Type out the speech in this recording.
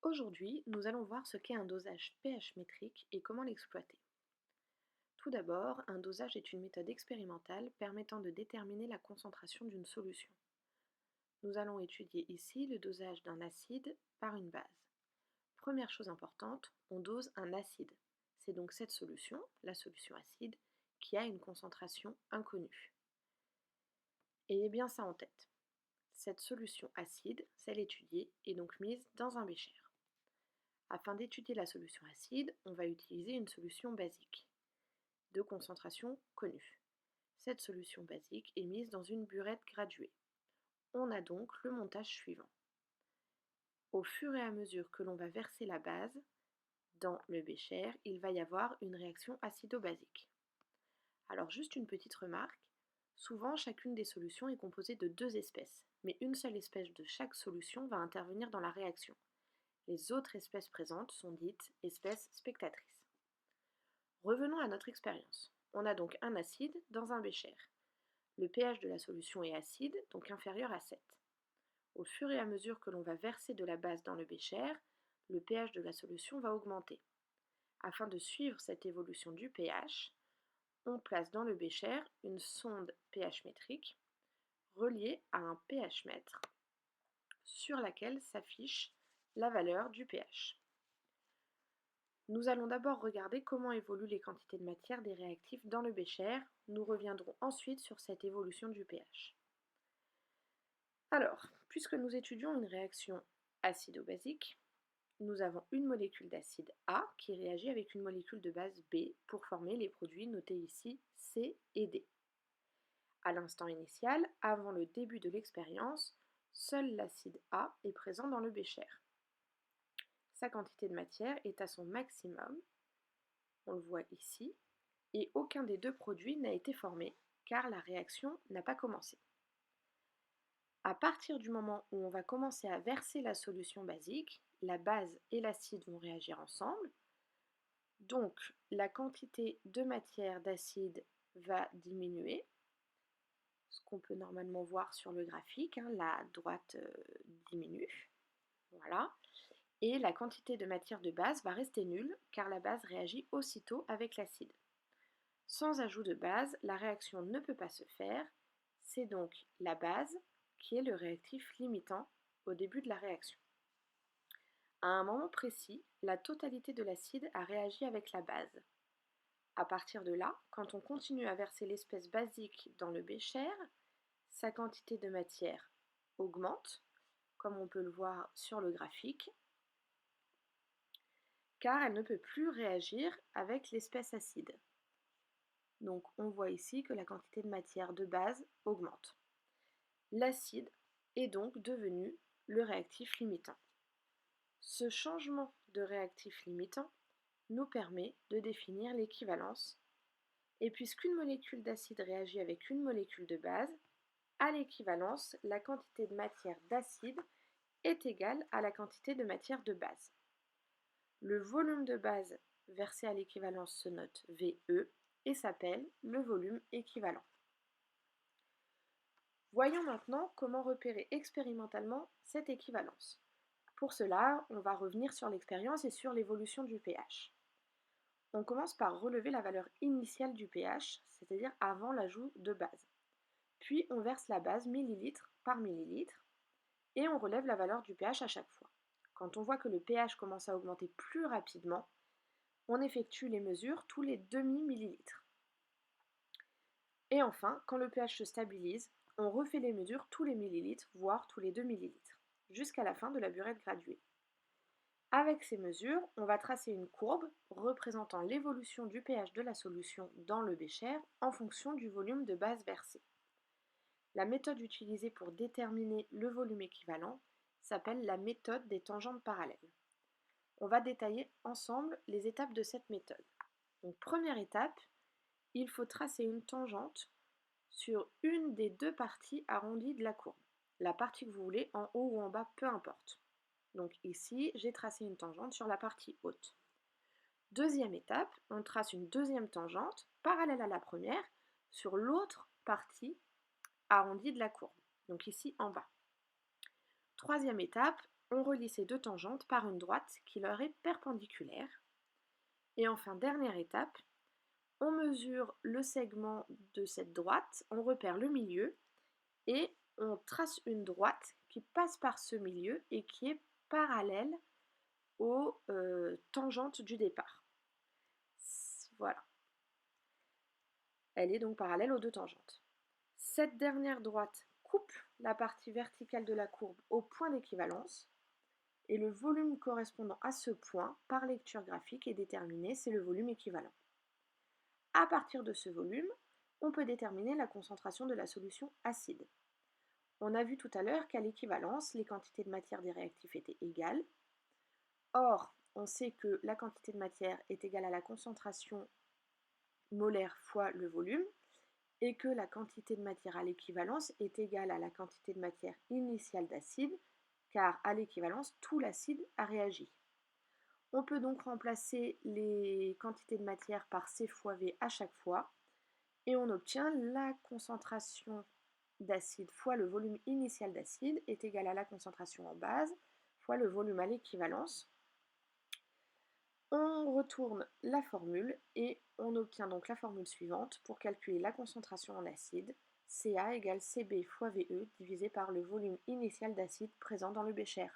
Aujourd'hui, nous allons voir ce qu'est un dosage pH métrique et comment l'exploiter. Tout d'abord, un dosage est une méthode expérimentale permettant de déterminer la concentration d'une solution. Nous allons étudier ici le dosage d'un acide par une base. Première chose importante, on dose un acide. C'est donc cette solution, la solution acide, qui a une concentration inconnue. Ayez bien ça en tête. Cette solution acide, celle étudiée, est donc mise dans un bécher. Afin d'étudier la solution acide, on va utiliser une solution basique, de concentration connue. Cette solution basique est mise dans une burette graduée. On a donc le montage suivant. Au fur et à mesure que l'on va verser la base dans le bécher, il va y avoir une réaction acido-basique. Alors juste une petite remarque, souvent chacune des solutions est composée de deux espèces, mais une seule espèce de chaque solution va intervenir dans la réaction. Les autres espèces présentes sont dites espèces spectatrices. Revenons à notre expérience. On a donc un acide dans un bécher. Le pH de la solution est acide, donc inférieur à 7. Au fur et à mesure que l'on va verser de la base dans le bécher, le pH de la solution va augmenter. Afin de suivre cette évolution du pH, on place dans le bécher une sonde pH métrique reliée à un pH mètre sur laquelle s'affiche la valeur du pH. Nous allons d'abord regarder comment évoluent les quantités de matière des réactifs dans le bécher. Nous reviendrons ensuite sur cette évolution du pH. Alors, puisque nous étudions une réaction acido-basique, nous avons une molécule d'acide A qui réagit avec une molécule de base B pour former les produits notés ici C et D. À l'instant initial, avant le début de l'expérience, seul l'acide A est présent dans le bécher. Sa quantité de matière est à son maximum, on le voit ici, et aucun des deux produits n'a été formé car la réaction n'a pas commencé. À partir du moment où on va commencer à verser la solution basique, la base et l'acide vont réagir ensemble. Donc la quantité de matière d'acide va diminuer, ce qu'on peut normalement voir sur le graphique, la droite diminue, voilà. Et la quantité de matière de base va rester nulle car la base réagit aussitôt avec l'acide. Sans ajout de base, la réaction ne peut pas se faire, c'est donc la base qui est le réactif limitant au début de la réaction. À un moment précis, la totalité de l'acide a réagi avec la base. À partir de là, quand on continue à verser l'espèce basique dans le bécher, sa quantité de matière augmente, comme on peut le voir sur le graphique, car elle ne peut plus réagir avec l'espèce acide. Donc on voit ici que la quantité de matière de base augmente. L'acide est donc devenu le réactif limitant. Ce changement de réactif limitant nous permet de définir l'équivalence. Et puisqu'une molécule d'acide réagit avec une molécule de base, à l'équivalence, la quantité de matière d'acide est égale à la quantité de matière de base. Le volume de base versé à l'équivalence se note VE et s'appelle le volume équivalent. Voyons maintenant comment repérer expérimentalement cette équivalence. Pour cela, on va revenir sur l'expérience et sur l'évolution du pH. On commence par relever la valeur initiale du pH, c'est-à-dire avant l'ajout de base. Puis on verse la base millilitre par millilitre et on relève la valeur du pH à chaque fois. Quand on voit que le pH commence à augmenter plus rapidement, on effectue les mesures tous les demi-millilitres. Et enfin, quand le pH se stabilise, on refait les mesures tous les millilitres, voire tous les 2 millilitres, jusqu'à la fin de la burette graduée. Avec ces mesures, on va tracer une courbe représentant l'évolution du pH de la solution dans le bécher en fonction du volume de base versé. La méthode utilisée pour déterminer le volume équivalent s'appelle la méthode des tangentes parallèles. On va détailler ensemble les étapes de cette méthode. Donc, première étape, il faut tracer une tangente sur une des deux parties arrondies de la courbe. La partie que vous voulez, en haut ou en bas, peu importe. Donc ici, j'ai tracé une tangente sur la partie haute. Deuxième étape, on trace une deuxième tangente parallèle à la première sur l'autre partie arrondie de la courbe. Donc ici en bas. Troisième étape, On relie ces deux tangentes par une droite qui leur est perpendiculaire. Et enfin, dernière étape, on mesure le segment de cette droite, on repère le milieu et on trace une droite qui passe par ce milieu et qui est parallèle aux tangentes du départ. Voilà. Elle est donc parallèle aux deux tangentes. Cette dernière droite coupe la partie verticale de la courbe au point d'équivalence et le volume correspondant à ce point par lecture graphique est déterminé, c'est le volume équivalent. À partir de ce volume, on peut déterminer la concentration de la solution acide. On a vu tout à l'heure qu'à l'équivalence, les quantités de matière des réactifs étaient égales. Or, on sait que la quantité de matière est égale à la concentration molaire fois le volume, et que la quantité de matière à l'équivalence est égale à la quantité de matière initiale d'acide, car à l'équivalence, tout l'acide a réagi. On peut donc remplacer les quantités de matière par C fois V à chaque fois, et on obtient la concentration d'acide fois le volume initial d'acide est égal à la concentration en base fois le volume à l'équivalence. On retourne la formule et on obtient donc la formule suivante pour calculer la concentration en acide. Ca égale Cb fois Ve divisé par le volume initial d'acide présent dans le bécher.